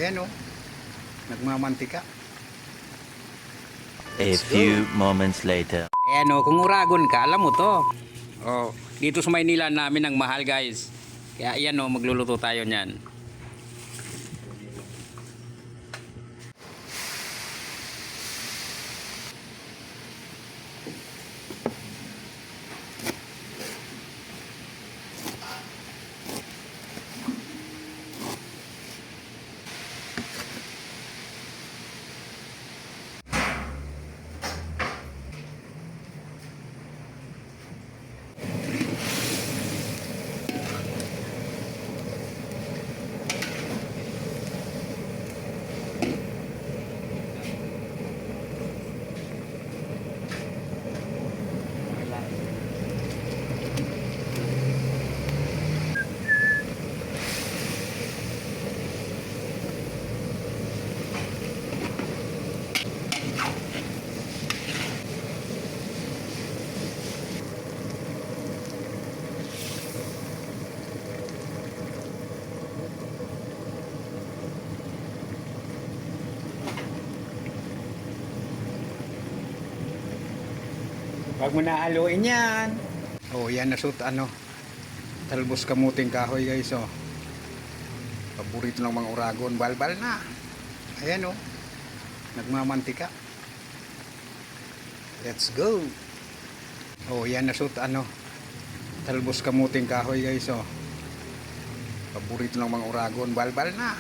Ayan o, nagmamantika. A few moments later. Ayan o, kung uragon ka, alam mo to. Oh, dito sa Maynila namin ang mahal, guys. Kaya ayan o, magluluto tayo niyan. Huwag mo na haluin yan. Oh, yan na talbos kamuting kahoy, guys. Oh, paborito ng mga uragon. Balbal na. Ayan oh, nagmamantika. Let's go. Oh, yan na talbos kamuting kahoy, guys. Oh, paborito ng mga uragon. Balbal na.